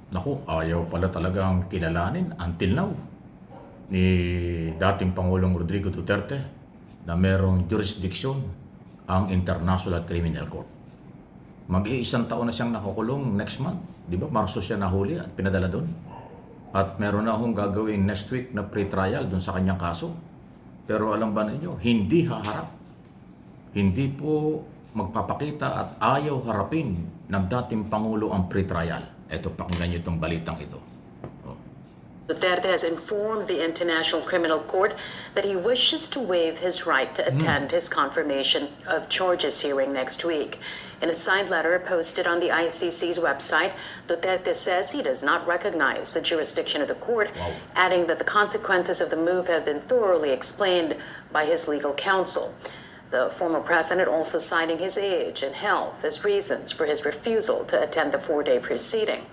Naku, ayaw pala talagang kilalanin until now ni dating Pangulong Rodrigo Duterte na merong jurisdiction ang International Criminal Court. Mag-iisang taon na siyang nakakulong next month. Di ba? Marso siya nahuli at pinadala doon. At meron na akong gagawin next week na pre-trial doon sa kanyang kaso. Pero alam ba ninyo, hindi haharap. Hindi po magpapakita at ayaw harapin ng dating Pangulo ang pre-trial. Ito, pakinggan niyo itong balitang ito. Duterte has informed the International Criminal Court that he wishes to waive his right to attend his confirmation of charges hearing next week. In a signed letter posted on the ICC's website, Duterte says he does not recognize the jurisdiction of the court, adding that the consequences of the move have been thoroughly explained by his legal counsel. The former president also citing his age and health as reasons for his refusal to attend the four-day proceeding.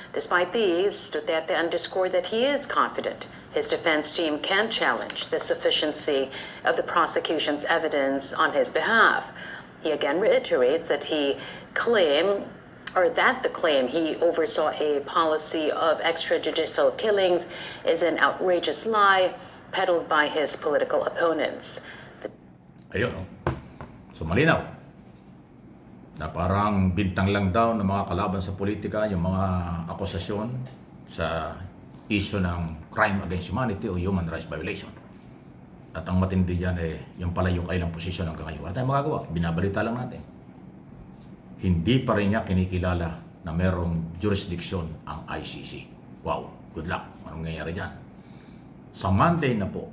Despite these, Duterte underscored that he is confident his defense team can challenge the sufficiency of the prosecution's evidence on his behalf. He again reiterates that the claim he oversaw a policy of extrajudicial killings is an outrageous lie peddled by his political opponents. Ayun, oh. So malinaw na parang bintang lang daw ng mga kalaban sa politika yung mga akusasyon sa issue ng crime against humanity o human rights violation. At ang matindi dyan yung pala yung kailang posisyon hanggang ngayon. Wala tayong magagawa, binabalita lang natin. Hindi pa rin niya kinikilala na merong jurisdiction ang ICC. Wow, good luck. Anong nangyayari dyan? Sa Monday na po,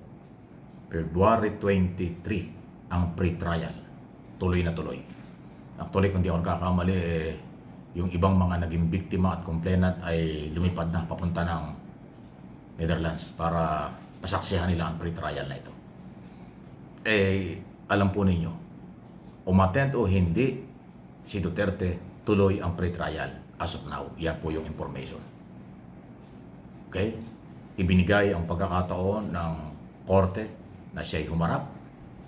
February 23, ang pre-trial. Tuloy na tuloy. Actually, kung di ako nagkakamali, yung ibang mga naging biktima at complainant ay lumipad na papunta ng Netherlands para pasaksihan nila ang pre-trial na ito. Alam po ninyo, umattend o hindi, si Duterte tuloy ang pre-trial as of now. Yan po yung information. Okay? Ibinigay ang pagkakataon ng korte na siya'y humarap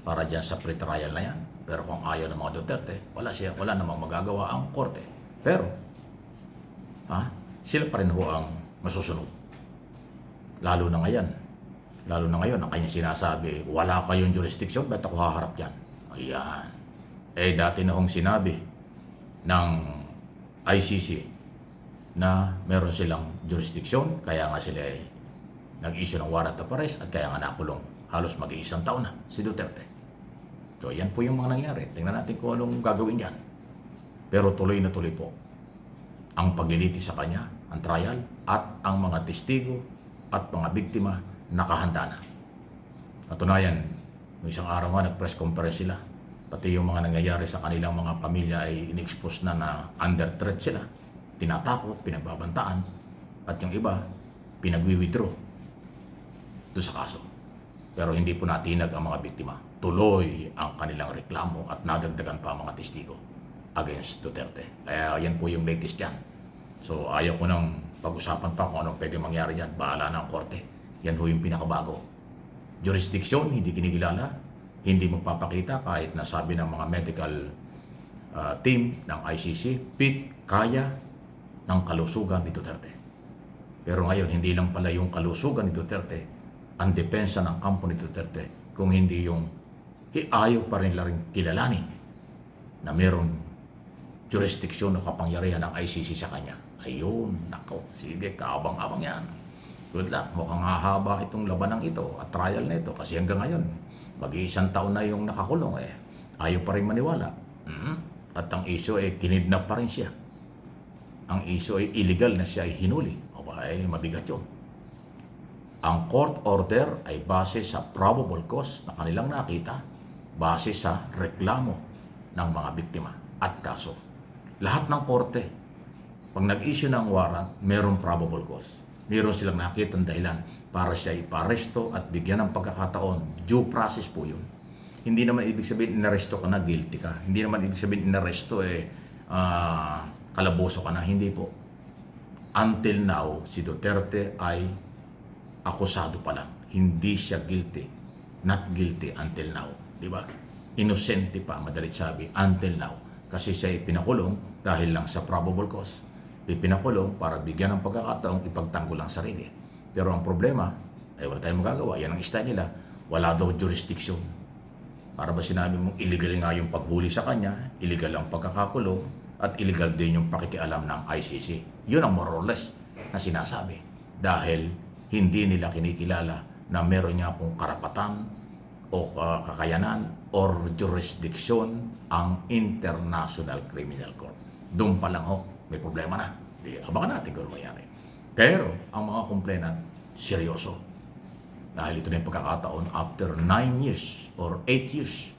para dyan sa pre-trial na yan. Pero kung ayaw ng mga Duterte, wala namang magagawa ang korte. Pero, sila pa rin ho ang masusunod. Lalo na ngayon, ang kanyang sinasabi, wala kayong jurisdiction, ba't ako haharap yan? Ayan. Dati na hong sinabi ng ICC na meron silang jurisdiction, kaya nga sila nag-issue ng warrant of arrest at kaya nga nakulong halos mag-iisang taon na si Duterte. So, yan po yung mga nangyari. Tingnan natin kung anong gagawin yan. Pero tuloy na tuloy po ang pagliliti sa kanya, ang trial, at ang mga testigo at mga biktima nakahanda na. Katunayan, noong isang araw nga, nag-press conference sila. Pati yung mga nangyayari sa kanilang mga pamilya ay in-expose na under threat sila. Tinatakot, pinagbabantaan, at yung iba, pinag-withdraw doon sa kaso. Pero hindi po natinag ang mga biktima. Tuloy ang kanilang reklamo at nadagdagan pa ang mga testigo against Duterte. Kaya yan po yung latest dyan. So ayaw ko nang pag-usapan pa kung anong pwede mangyari dyan. Bahala na ang korte. Yan ho yung pinakabago. Jurisdiction, hindi kinikilala. Hindi magpapakita kahit nasabi ng mga medical team ng ICC, fit, kaya ng kalusugan ni Duterte. Pero ngayon, hindi lang pala yung kalusugan ni Duterte ang depensa ng kampo ni Duterte, kung hindi yung ayaw pa rin lang kilalanin na meron jurisdiction o kapangyarihan ng ICC sa kanya. Ayun, nako, sige, kaabang-abang yan. Good luck, mukhang hahaba itong labanang ito at trial na ito kasi hanggang ngayon, mag-iisang taon na yung nakakulong ayaw pa rin maniwala. At ang issue kinidnap pa rin siya. Ang issue illegal na siya ay hinuli. Mabigat yun. Ang court order ay base sa probable cause na kanilang nakita, base sa reklamo ng mga biktima at kaso. Lahat ng korte, pag nag-issue ng warrant, mayroong probable cause. Mayroon silang nakitang dahilan para siya iparesto at bigyan ng pagkakataon. Due process po yun. Hindi naman ibig sabihin inaresto ka na, guilty ka. Hindi naman ibig sabihin inaresto kalaboso ka na. Hindi po. Until now, si Duterte ay akusado pa lang. Hindi siya guilty. Not guilty until now. Di ba? Inosente pa, madalit sabi, until now. Kasi siya ay pinakulong dahil lang sa probable cause. pipinakulong para bigyan ng pagkakataong ipagtanggol ang sarili. Pero ang problema, ay wala tayong magagawa. Yan ang style nila. Wala daw jurisdiction. Para ba sinabi mong illegal nga yung paghuli sa kanya, illegal ang pagkakakulong, at illegal din yung pakikialam ng ICC. Yun ang more or less na sinasabi. Dahil hindi nila kinikilala na meron niya pong karapatan o kakayanan or jurisdiction ang International Criminal Court. Doon pa lang ho, may problema na. Di, abangan natin kung ano mangyari. Pero ang mga complainant, seryoso. Dahil ito na yung pagkakataon after 9 years or 8 years.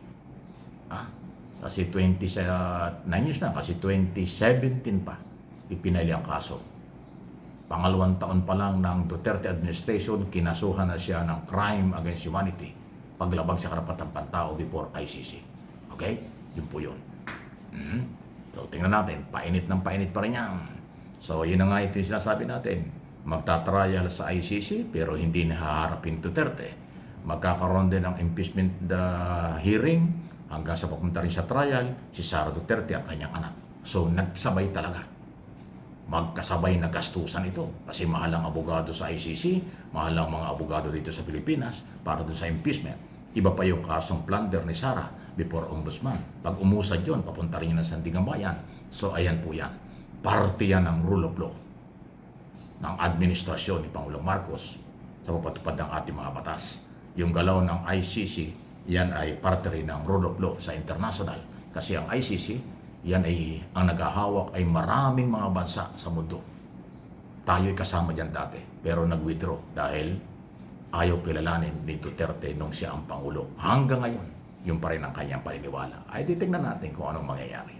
Kasi 9 years na, kasi 2017 pa, ipinali ang kaso. Pangalawang taon pa lang ng Duterte administration, kinasuhan na siya ng crime against humanity, paglabag sa karapatang pantao before ICC. Okay? Yun po yun. So, tingnan natin, painit ng painit pa rin yan. So, yun na nga ito yung sinasabi natin. Magtatrial sa ICC, pero hindi nahaharapin Duterte. Magkakaroon din ng impeachment hearing, hanggang sa papunta rin sa trial, si Sara Duterte ang kanyang anak. So, nagsabay talaga. Magkasabay na gastusan ito. Kasi mahal ang abogado sa ICC, mahal ang mga abogado dito sa Pilipinas para doon sa impeachment. Iba pa yung kasong plunder ni Sara before Ombudsman. Pag umusad yun, papunta rin yun ng Sandigan Bayan. So, ayan po yan. Parte yan ng rule of law ng administrasyon ni Pangulong Marcos sa pagpatupad ng ating mga batas. Yung galaw ng ICC, yan ay parte rin ng rule of law sa international. Kasi ang ICC, yan ay ang naghahawak ay maraming mga bansa sa mundo. Tayo'y kasama dyan dati, pero nag-withdraw dahil ayaw kilalanin ni Duterte nung siya ang Pangulo. Hanggang ngayon, yun pa rin ang kanyang paniniwala. Ay titignan natin kung anong mangyayari.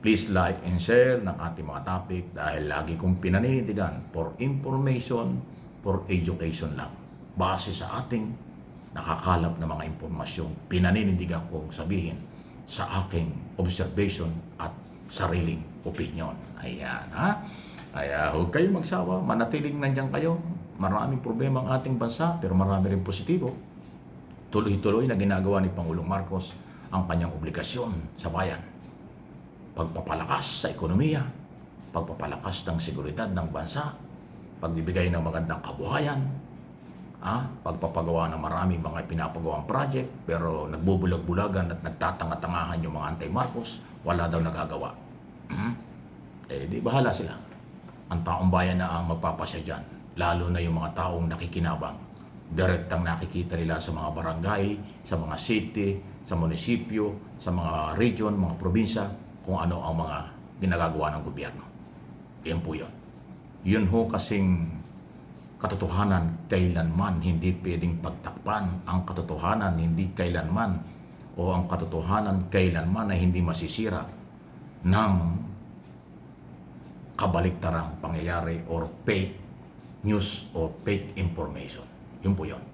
Please like and share ng ating mga topic dahil lagi kong pinaninindigan for information, for education lang. Base sa ating nakakalap na mga impormasyong pinaninindigan kong sabihin sa aking observation at sariling opinion. Ayan, Kaya huwag kayong magsawa, manatiling nandiyan kayo. Maraming problema ang ating bansa, pero marami rin positibo. Tuloy-tuloy na ginagawa ni Pangulong Marcos ang kanyang obligasyon sa bayan. Pagpapalakas sa ekonomiya, pagpapalakas ng seguridad ng bansa, pagbibigay ng magandang kabuhayan, pagpapagawa ng maraming mga pinapagawang project, pero nagbubulag-bulagan at nagtatanga-tangahan yung mga anti-Marcos, wala daw nagagawa. Di bahala sila. Ang taong bayan na ang magpapasya dyan, lalo na yung mga taong nakikinabang. Direktang nakikita nila sa mga barangay, sa mga city, sa munisipyo, sa mga region, mga probinsya, kung ano ang mga ginagagawa ng gobyerno. Yan po yun. Yun ho kasing katotohanan kailanman hindi pwedeng pagtakpan. Ang katotohanan hindi kailanman o ang katotohanan kailanman ay hindi masisira ng kabaliktarang pangyayari or fake news or fake information. Yun po yun.